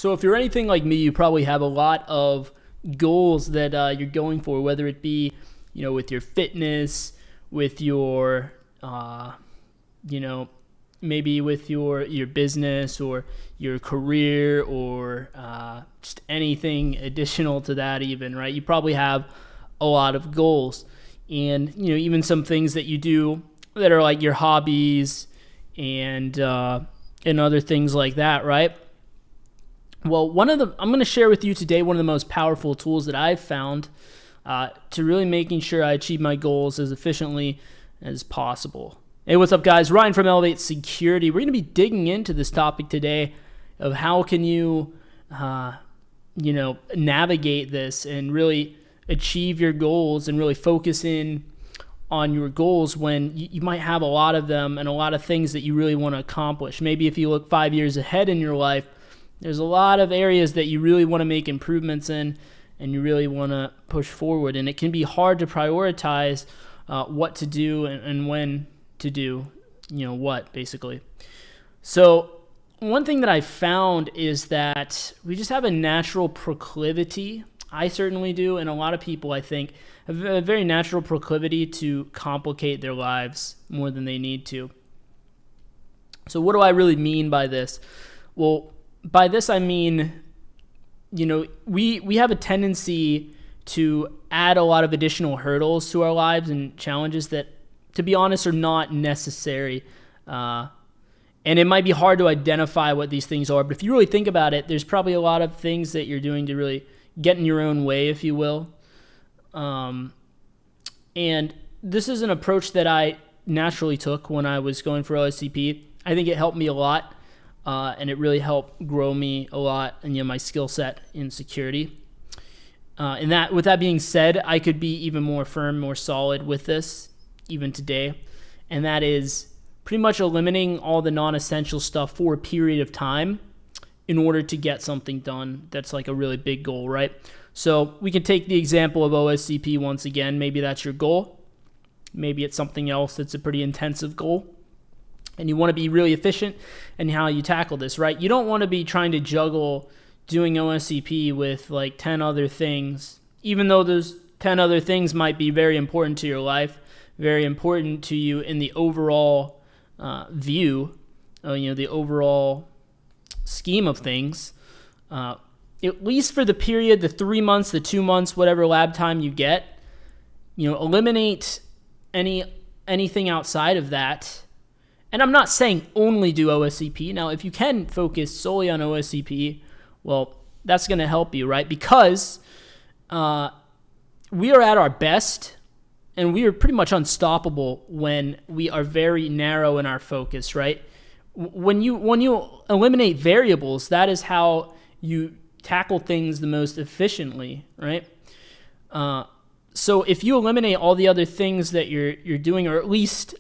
So if you're anything like me, you probably have a lot of goals that you're going for, whether it be, with your fitness, with your, maybe with your business or your career or just anything additional to that even, right? You probably have a lot of goals and, even some things that you do that are like your hobbies and other things like that, right? Well, I'm going to share with you today one of the most powerful tools that I've found to really making sure I achieve my goals as efficiently as possible. Hey, what's up, guys? Ryan from Elevate Security. We're going to be digging into this topic today of how can you, navigate this and really achieve your goals and really focus in on your goals when you might have a lot of them and a lot of things that you really want to accomplish. Maybe if you look 5 years ahead in your life, there's a lot of areas that you really want to make improvements in and you really want to push forward. And it can be hard to prioritize what to do and when to do, what, basically. So one thing that I found is that we just have a natural proclivity. I certainly do, and a lot of people, I think, have a very natural proclivity to complicate their lives more than they need to. So what do I really mean by this? Well, by this I mean, we have a tendency to add a lot of additional hurdles to our lives and challenges that, to be honest, are not necessary. And it might be hard to identify what these things are, but if you really think about it, there's probably a lot of things that you're doing to really get in your own way, if you will. And this is an approach that I naturally took when I was going for OSCP. I think it helped me a lot. And it really helped grow me a lot and my skill set in security. With that being said, I could be even more firm, more solid with this even today, and that is pretty much eliminating all the non-essential stuff for a period of time in order to get something done that's like a really big goal, right? So we can take the example of OSCP once again. Maybe that's your goal. Maybe it's something else that's a pretty intensive goal. And you want to be really efficient in how you tackle this, right? You don't want to be trying to juggle doing OSCP with like 10 other things, even though those 10 other things might be very important to your life, very important to you in the overall view, the overall scheme of things. At least for the period, the 3 months, the 2 months, whatever lab time you get, eliminate anything outside of that. And I'm not saying only do OSCP. Now, if you can focus solely on OSCP, well, that's going to help you, right? Because we are at our best, and we are pretty much unstoppable when we are very narrow in our focus, right? When you eliminate variables, that is how you tackle things the most efficiently, right? So if you eliminate all the other things that you're doing, or at least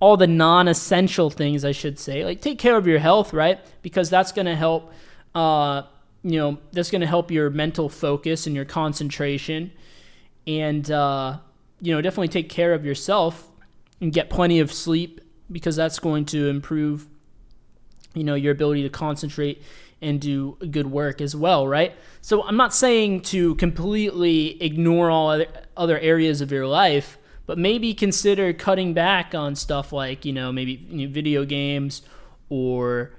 all the non-essential things, I should say, like take care of your health, right? Because that's going to help, that's going to help your mental focus and your concentration, and definitely take care of yourself and get plenty of sleep, because that's going to improve, your ability to concentrate and do good work as well, right? So I'm not saying to completely ignore all other areas of your life, but maybe consider cutting back on stuff like, maybe video games, or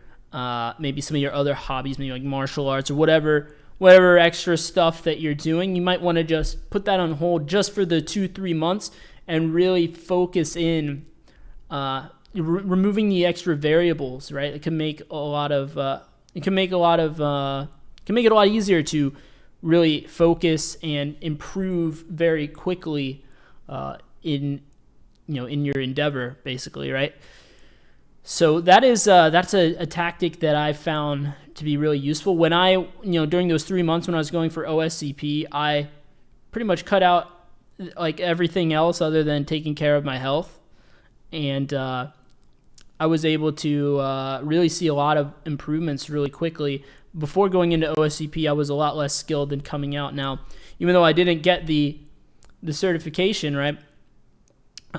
maybe some of your other hobbies, maybe like martial arts or whatever extra stuff that you're doing. You might want to just put that on hold just for the 2-3 months and really focus in removing the extra variables, right? It can make it a lot easier to really focus and improve very quickly in your endeavor, basically, right? So that's a tactic that I found to be really useful. When I, during those 3 months when I was going for OSCP, I pretty much cut out like everything else other than taking care of my health, and I was able to really see a lot of improvements really quickly. Before going into OSCP, I was a lot less skilled than coming out now. Even though I didn't get the certification, right?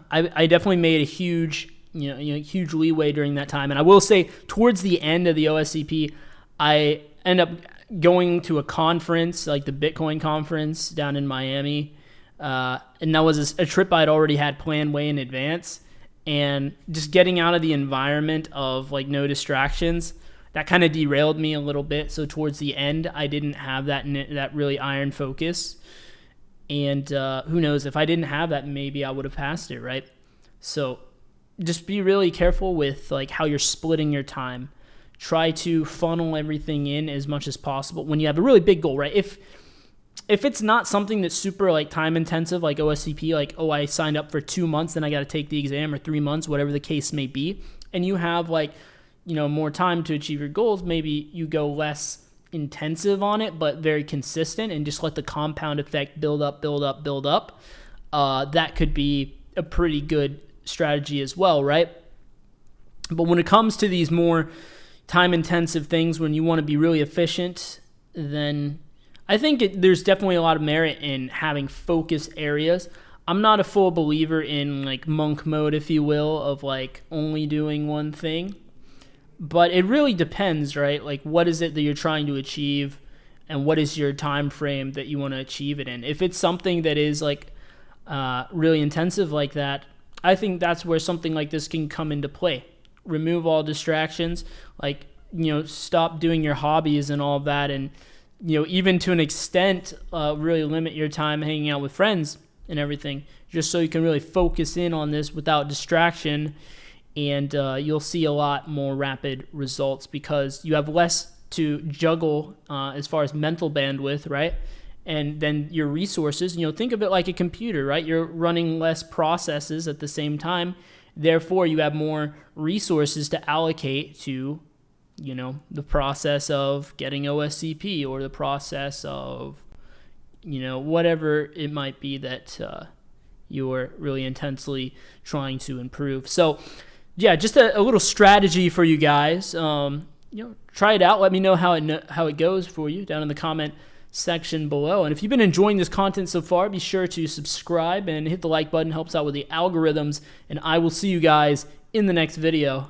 I definitely made a huge leeway during that time. And I will say, towards the end of the OSCP, I end up going to a conference like the Bitcoin conference down in Miami, and that was a trip I'd already had planned way in advance, and just getting out of the environment of like no distractions, that kind of derailed me a little bit. So towards the end, I didn't have that really iron focus, and who knows, if I didn't have that, maybe I would have passed it, right? So just be really careful with like how you're splitting your time. Try to funnel everything in as much as possible when you have a really big goal, right? If it's not something that's super like time intensive, like OSCP, like, oh, I signed up for 2 months, then I got to take the exam, or 3 months, whatever the case may be, and you have like, more time to achieve your goals, maybe you go less intensive on it, but very consistent, and just let the compound effect build up. That could be a pretty good strategy as well, right? But when it comes to these more time-intensive things, when you want to be really efficient, then I think there's definitely a lot of merit in having focus areas. I'm not a full believer in like monk mode, if you will, of like only doing one thing. But it really depends, right? Like, what is it that you're trying to achieve, and what is your time frame that you want to achieve it in? If it's something that is like really intensive like that, I think that's where something like this can come into play. Remove all distractions, like, stop doing your hobbies and all of that, and even to an extent, really limit your time hanging out with friends and everything, just so you can really focus in on this without distraction. And you'll see a lot more rapid results because you have less to juggle as far as mental bandwidth, right? And then your resources, think of it like a computer, right? You're running less processes at the same time. Therefore, you have more resources to allocate to, the process of getting OSCP, or the process of, whatever it might be that you're really intensely trying to improve. So, yeah, just a little strategy for you guys. Try it out. Let me know how it goes for you down in the comment section below. And if you've been enjoying this content so far, be sure to subscribe and hit the like button. Helps out with the algorithms. And I will see you guys in the next video.